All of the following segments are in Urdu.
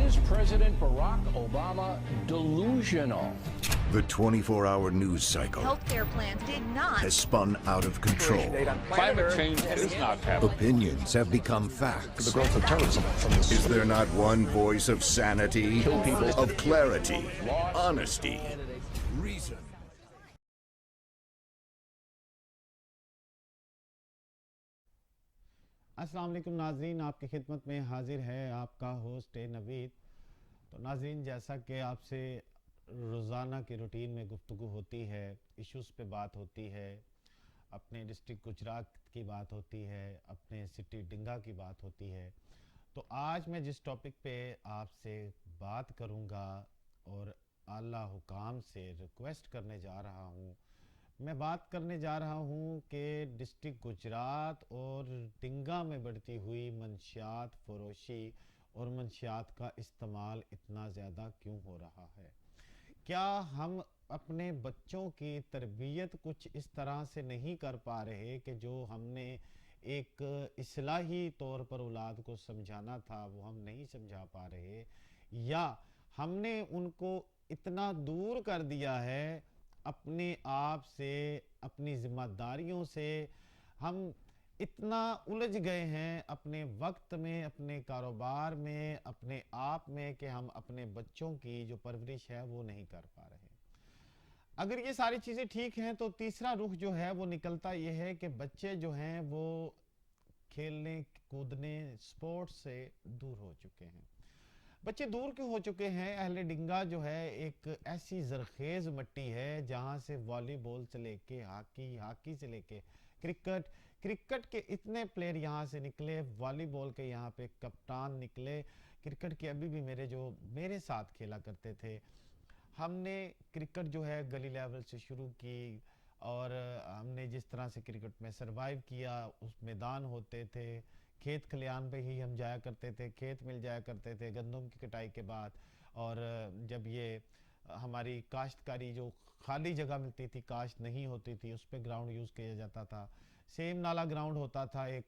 Is President Barack Obama delusional? The 24-hour news cycle Healthcare plans did not. has spun out of control. Climate change is not happening. Opinions have become facts. The growth of terrorism from this. Is there not one voice of sanity, Kill people. of clarity, honesty, reason? السلام علیکم ناظرین، آپ کی خدمت میں حاضر ہے آپ کا ہوسٹ نوید۔ تو ناظرین، جیسا کہ آپ سے روزانہ کی روٹین میں گفتگو ہوتی ہے، ایشوز پہ بات ہوتی ہے، اپنے ڈسٹرکٹ گجرات کی بات ہوتی ہے، اپنے سٹی ڈنگا کی بات ہوتی ہے، تو آج میں جس ٹاپک پہ آپ سے بات کروں گا اور اعلیٰ حکام سے ریکویسٹ کرنے جا رہا ہوں، میں بات کرنے جا رہا ہوں کہ ڈسٹرکٹ گجرات اور ڈنگا میں بڑھتی ہوئی منشیات فروشی اور منشیات کا استعمال اتنا زیادہ کیوں ہو رہا ہے۔ کیا ہم اپنے بچوں کی تربیت کچھ اس طرح سے نہیں کر پا رہے کہ جو ہم نے ایک اصلاحی طور پر اولاد کو سمجھانا تھا وہ ہم نہیں سمجھا پا رہے، یا ہم نے ان کو اتنا دور کر دیا ہے اپنے آپ سے، اپنی ذمہ داریوں سے، ہم اتنا الجھ گئے ہیں اپنے وقت میں، اپنے کاروبار میں، اپنے آپ میں کہ ہم اپنے بچوں کی جو پرورش ہے وہ نہیں کر پا رہے۔ اگر یہ ساری چیزیں ٹھیک ہیں تو تیسرا رخ جو ہے وہ نکلتا یہ ہے کہ بچے جو ہیں وہ کھیلنے کودنے سپورٹس سے دور ہو چکے ہیں۔ بچے دور کیوں ہو چکے ہیں؟ اہل ڈنگا جو ہے ایک ایسی زرخیز مٹی ہے جہاں سے والی بال سے لے کے ہاکی سے لے کے کرکٹ کے اتنے پلیئر یہاں سے نکلے، والی بال کے یہاں پہ کپتان نکلے، کرکٹ کے ابھی بھی میرے ساتھ کھیلا کرتے تھے۔ ہم نے کرکٹ جو ہے گلی لیول سے شروع کی اور ہم نے جس طرح سے کرکٹ میں سروائیو کیا، اس میدان ہوتے تھے، کھیت کھلیان پہ ہی ہم جایا کرتے تھے، کھیت مل جایا کرتے تھے گندم کی کٹائی کے بعد، اور جب یہ ہماری کاشتکاری جو خالی جگہ ملتی تھی، کاشت نہیں ہوتی تھی، اس پہ گراؤنڈ یوز کیا جاتا تھا۔ سیم نالا گراؤنڈ ہوتا تھا ایک،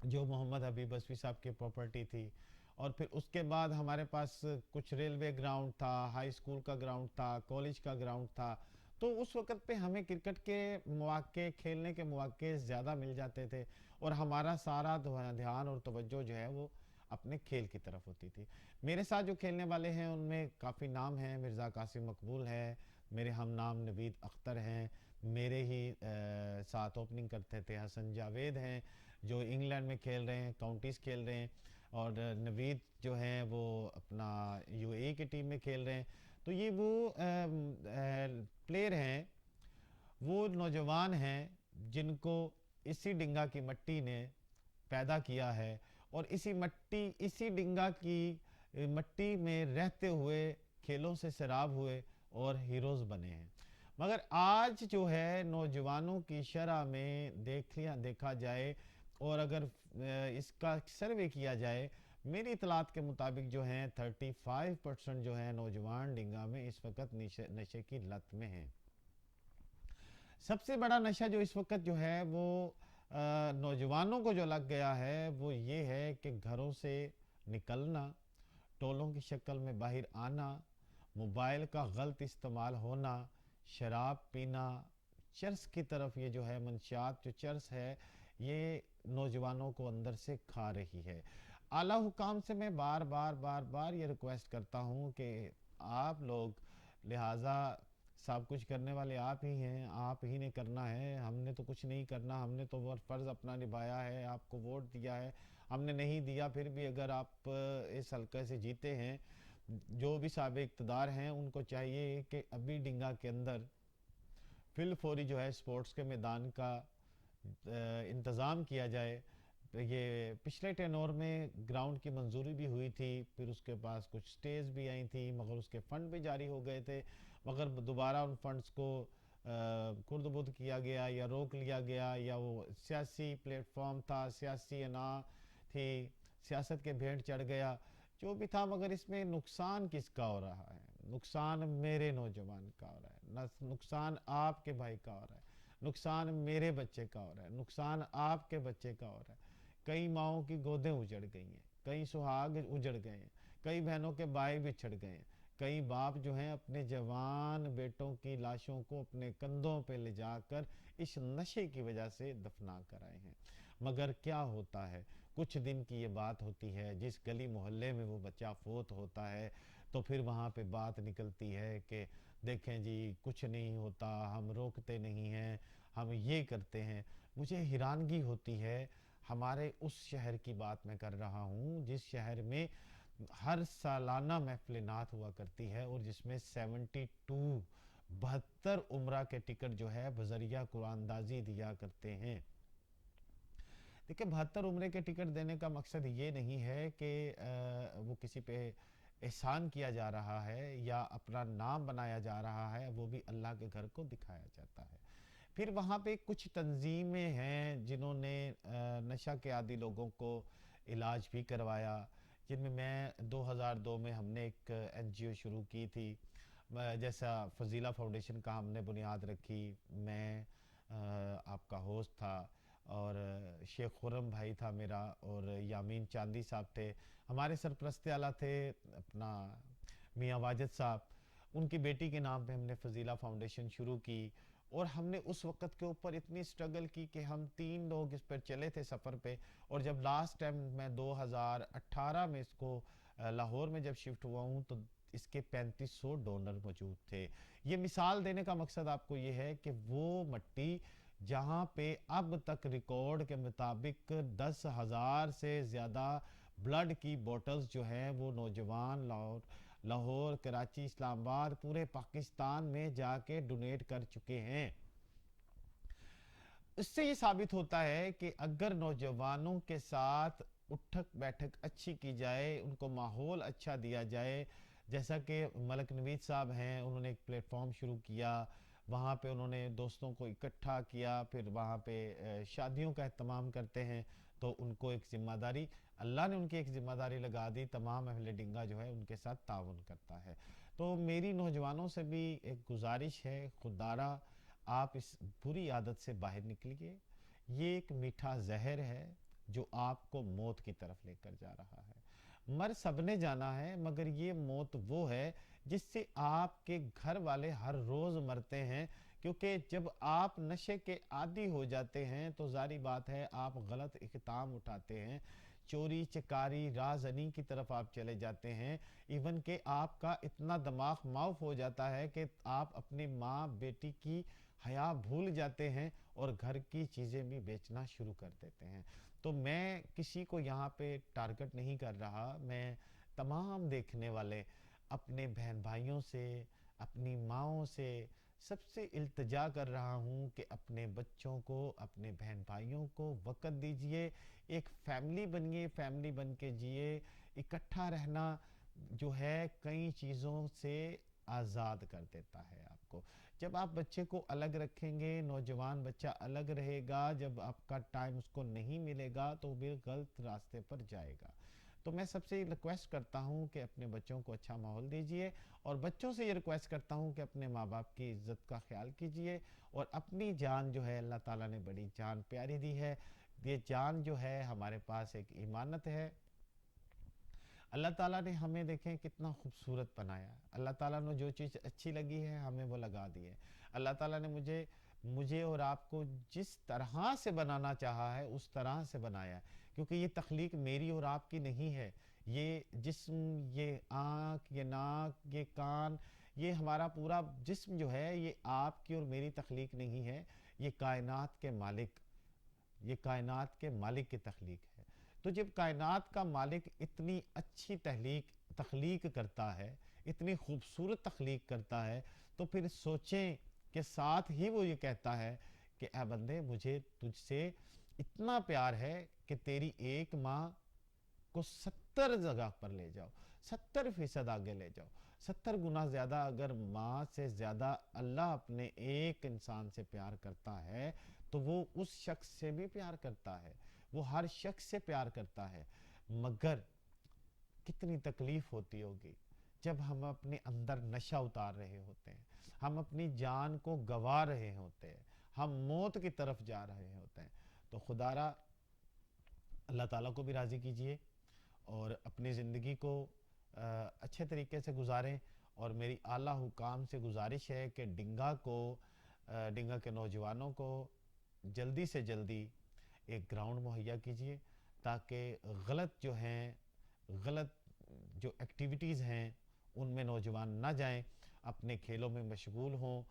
جو محمد حبیب اسوی صاحب کی پراپرٹی تھی، اور پھر اس کے بعد ہمارے پاس کچھ ریلوے گراؤنڈ تھا، ہائی اسکول کا گراؤنڈ تھا، کالج کا گراؤنڈ تھا۔ تو اس وقت پہ ہمیں کرکٹ کے مواقع، کھیلنے کے مواقع زیادہ مل جاتے تھے، اور ہمارا سارا دھیان اور توجہ جو ہے وہ اپنے کھیل کی طرف ہوتی تھی۔ میرے ساتھ جو کھیلنے والے ہیں ان میں کافی نام ہیں، مرزا قاسم مقبول ہے، میرے ہم نام نوید اختر ہیں، میرے ہی ساتھ اوپننگ کرتے تھے حسن جاوید ہیں جو انگلینڈ میں کھیل رہے ہیں، کاؤنٹیز کھیل رہے ہیں، اور نوید جو ہیں وہ اپنا یو اے کی ٹیم میں کھیل رہے ہیں۔ تو یہ وہ پلیئر ہیں، وہ نوجوان ہیں جن کو اسی ڈنگا کی مٹی نے پیدا کیا ہے، اور اسی ڈنگا کی مٹی میں رہتے ہوئے کھیلوں سے سراب ہوئے اور ہیروز بنے ہیں۔ مگر آج جو ہے نوجوانوں کی شرح میں دیکھا جائے، اور اگر اس کا سروے کیا جائے، میری اطلاعات کے مطابق جو ہیں 35% جو ہیں نوجوان ڈنگا میں اس وقت نشے کی لت میں ہیں۔ سب سے بڑا نشہ جو اس وقت جو ہے وہ نوجوانوں کو جو لگ گیا ہے وہ یہ ہے کہ گھروں سے نکلنا، ٹولوں کی شکل میں باہر آنا، موبائل کا غلط استعمال ہونا، شراب پینا، چرس کی طرف یہ جو ہے منشیات، جو چرس ہے یہ نوجوانوں کو اندر سے کھا رہی ہے۔ اعلیٰ حکام سے میں بار بار یہ ریکویسٹ کرتا ہوں کہ آپ لوگ، لہٰذا سب کچھ کرنے والے آپ ہی ہیں، آپ ہی نے کرنا ہے، ہم نے تو کچھ نہیں کرنا، ہم نے تو وہ فرض اپنا نبھایا ہے، آپ کو ووٹ دیا ہے، ہم نے نہیں دیا، پھر بھی اگر آپ اس حلقے سے جیتے ہیں، جو بھی سابق اقتدار ہیں ان کو چاہیے کہ ابھی ڈنگا کے اندر فی الفوری جو ہے سپورٹس کے میدان کا انتظام کیا جائے۔ یہ پچھلے ٹینور میں گراؤنڈ کی منظوری بھی ہوئی تھی، پھر اس کے پاس کچھ سٹیز بھی آئی تھی، مگر اس کے فنڈ بھی جاری ہو گئے تھے، مگر دوبارہ ان فنڈز کو خرد بدھ کیا گیا یا روک لیا گیا، یا وہ سیاسی پلیٹ فارم تھا، سیاسی انا تھی، سیاست کے بھیڑ چڑھ گیا، جو بھی تھا۔ مگر اس میں نقصان کس کا ہو رہا ہے؟ نقصان میرے نوجوان کا ہو رہا ہے، نقصان آپ کے بھائی کا ہو رہا ہے، نقصان میرے بچے کا ہو رہا ہے، نقصان آپ کے بچے کا ہو رہا ہے۔ کئی ماؤں کی گودیں اجڑ گئی ہیں، کئی سہاگ اجڑ گئے ہیں، کئی بہنوں کے بھائی بچھڑ گئے ہیں، کئی باپ جو ہیں اپنے جوان بیٹوں کی لاشوں کو اپنے کندھوں پہ لے جا کر اس نشے کی وجہ سے دفنا کر آئے ہیں۔ مگر کیا ہوتا ہے، کچھ دن کی یہ بات ہوتی ہے، جس گلی محلے میں وہ بچہ فوت ہوتا ہے تو پھر وہاں پہ بات نکلتی ہے کہ دیکھیں جی کچھ نہیں ہوتا، ہم روکتے نہیں ہیں، ہم یہ کرتے ہیں۔ مجھے حیرانگی ہوتی ہے، ہمارے اس شہر کی بات میں کر رہا ہوں جس شہر میں ہر سالانہ محفل نعت ہوا کرتی ہے اور جس میں 72 عمرہ کے ٹکٹ جو ہے بذریعہ قرآن اندازی دیا کرتے ہیں۔ دیکھیں 72 عمرے کے ٹکٹ دینے کا مقصد یہ نہیں ہے کہ وہ کسی پہ احسان کیا جا رہا ہے یا اپنا نام بنایا جا رہا ہے، وہ بھی اللہ کے گھر کو دکھایا جاتا ہے۔ پھر وہاں پہ کچھ تنظیمیں ہیں جنہوں نے نشہ کے عادی لوگوں کو علاج بھی کروایا، جن میں 2002 میں ہم نے ایک NGO شروع کی تھی، جیسا فضیلہ فاؤنڈیشن کا ہم نے بنیاد رکھی۔ میں آپ کا ہوسٹ تھا اور شیخ خرم بھائی تھا میرا، اور یامین چاندی صاحب تھے، ہمارے سرپرست اعلیٰ تھے اپنا میاں واجد صاحب۔ ان کی بیٹی کے نام پہ ہم نے فضیلہ فاؤنڈیشن شروع کی، اور ہم نے اس وقت کے اوپر اتنی سٹرگل کی کہ ہم 3 لوگ اس پر چلے تھے سفر پہ، اور جب لاسٹ ٹائم میں 2018 میں اس کو لاہور میں جب شفٹ ہوا ہوں تو اس کے 3500 ڈونر موجود تھے۔ یہ مثال دینے کا مقصد آپ کو یہ ہے کہ وہ مٹی جہاں پہ اب تک ریکارڈ کے مطابق 10,000 سے زیادہ بلڈ کی بوٹلز جو ہیں وہ نوجوان لاہور، کراچی، اسلام آباد، پورے پاکستان میں جا کے ڈونیٹ کر چکے ہیں۔ اس سے یہ ثابت ہوتا ہے کہ اگر نوجوانوں کے ساتھ اٹھک بیٹھک اچھی کی جائے، ان کو ماحول اچھا دیا جائے، جیسا کہ ملک نوید صاحب ہیں، انہوں نے ایک پلیٹ فارم شروع کیا، وہاں پہ انہوں نے دوستوں کو اکٹھا کیا، پھر وہاں پہ شادیوں کا اہتمام کرتے ہیں، تو ان کو ایک ذمہ داری، اللہ نے ان کی ایک ذمہ داری لگا دی، تمام اہل ڈنگا جو ہے ان کے ساتھ تعاون کرتا ہے۔ تو میری نوجوانوں سے بھی ایک گزارش ہے، خوددارا آپ اس بری عادت سے باہر نکلیے، یہ ایک میٹھا زہر ہے جو آپ کو موت کی طرف لے کر جا رہا ہے۔ مر سب نے جانا ہے، مگر یہ موت وہ ہے جس سے آپ کے گھر والے ہر روز مرتے ہیں، کیونکہ جب آپ نشے کے عادی ہو جاتے ہیں تو ظاہری بات ہے آپ غلط اقدام اٹھاتے ہیں، چوری چکاری رازنی کی طرف آپ چلے جاتے ہیں، ایون کہ آپ کا اتنا دماغ معاف ہو جاتا ہے کہ آپ اپنی ماں بیٹی کی حیا بھول جاتے ہیں اور گھر کی چیزیں بھی بیچنا شروع کر دیتے ہیں۔ تو میں کسی کو یہاں پہ ٹارگٹ نہیں کر رہا، میں تمام دیکھنے والے اپنے بہن بھائیوں سے، اپنی ماؤں سے سب سے التجا کر رہا ہوں کہ اپنے بچوں کو، اپنے بہن بھائیوں کو وقت دیجئے، ایک فیملی بنیے، فیملی بن کے جیے۔ اکٹھا رہنا جو ہے کئی چیزوں سے آزاد کر دیتا ہے آپ کو۔ جب آپ بچے کو الگ رکھیں گے، نوجوان بچہ الگ رہے گا، جب آپ کا ٹائم اس کو نہیں ملے گا تو وہ غلط راستے پر جائے گا۔ تو میں سب سے یہ ریکویسٹ کرتا ہوں کہ اپنے بچوں کو اچھا ماحول دیجئے، اور بچوں سے یہ ریکویسٹ کرتا ہوں کہ اپنے ماں باپ کی عزت کا خیال کیجئے، اور اپنی جان جو ہے اللہ تعالیٰ نے بڑی جان پیاری دی ہے، یہ جان جو ہے ہمارے پاس ایک امانت ہے۔ اللہ تعالیٰ نے ہمیں دیکھیں کتنا خوبصورت بنایا، اللہ تعالیٰ نے جو چیز اچھی لگی ہے ہمیں وہ لگا دی ہے۔ اللہ تعالیٰ نے مجھے اور آپ کو جس طرح سے بنانا چاہا ہے اس طرح سے بنایا ہے، کیونکہ یہ تخلیق میری اور آپ کی نہیں ہے۔ یہ جسم، یہ آنکھ، یہ ناک، یہ کان، یہ ہمارا پورا جسم جو ہے یہ آپ کی اور میری تخلیق نہیں ہے، یہ کائنات کے مالک، یہ کائنات کے مالک کی تخلیق ہے۔ تو جب کائنات کا مالک اتنی اچھی تخلیق کرتا ہے، اتنی خوبصورت تخلیق کرتا ہے، تو پھر سوچیں کہ ساتھ ہی وہ یہ کہتا ہے کہ اے بندے مجھے تجھ سے اتنا پیار ہے کہ تیری ایک ماں کو 70 جگہ پر لے جاؤ، 70% آگے لے جاؤ، 70 گنا زیادہ اگر ماں سے زیادہ اللہ اپنے ایک انسان سے پیار کرتا ہے تو وہ اس شخص سے بھی پیار کرتا ہے، وہ ہر شخص سے پیار کرتا ہے۔ مگر کتنی تکلیف ہوتی ہوگی جب ہم اپنے اندر نشہ اتار رہے ہوتے ہیں، ہم اپنی جان کو گوا رہے ہوتے ہیں، ہم موت کی طرف جا رہے ہوتے ہیں۔ تو خدا را اللہ تعالیٰ کو بھی راضی کیجئے اور اپنی زندگی کو اچھے طریقے سے گزاریں. اور میری اعلیٰ حکام سے گزارش ہے کہ ڈنگا کے نوجوانوں کو جلدی سے جلدی ایک گراؤنڈ مہیا کیجیے تاکہ غلط جو ایکٹیویٹیز ہیں ان میں نوجوان نہ جائیں, اپنے کھیلوں میں مشغول ہوں,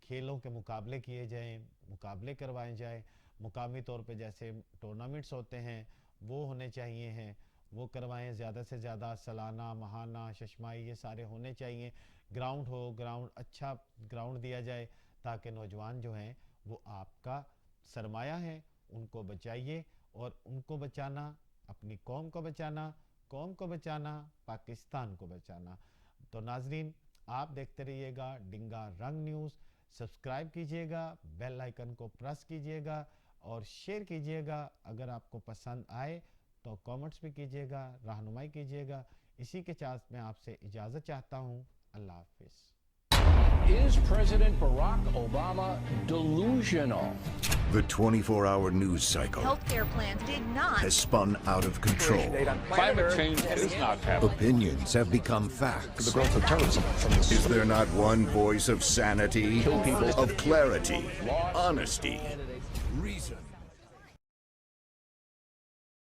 کھیلوں کے مقابلے کیے جائیں, مقابلے کروائے جائیں, مقامی طور پہ جیسے ٹورنامنٹس ہوتے ہیں وہ ہونے چاہیے ہیں, وہ کروائیں زیادہ سے زیادہ, سالانہ, ماہانہ, ششماہی یہ سارے ہونے چاہیے. گراؤنڈ اچھا گراؤنڈ دیا جائے تاکہ نوجوان جو ہیں وہ آپ کا سرمایہ ہیں, ان کو بچائیے. اور ان کو بچانا, اپنی قوم کو بچانا, پاکستان کو بچانا. تو ناظرین, آپ دیکھتے رہیے گا ڈنگا رنگ نیوز. سبسکرائب کیجئے گا, بیل آئیکن کو پریس کیجئے گا اور شیئر کیجئے گا. اگر آپ کو پسند آئے تو کامنٹس بھی کیجئے گا, رہنمائی کیجئے گا. اسی کے ساتھ میں آپ سے اجازت چاہتا ہوں. اللہ حافظ. Is President Barack Obama delusional? The 24-hour news cycle Healthcare plans did not. has spun out of control. Climate change is not happening. Opinions have become facts. The growth of terrorism from this. Is there not one voice of sanity, Kill people. of clarity, honesty, reason?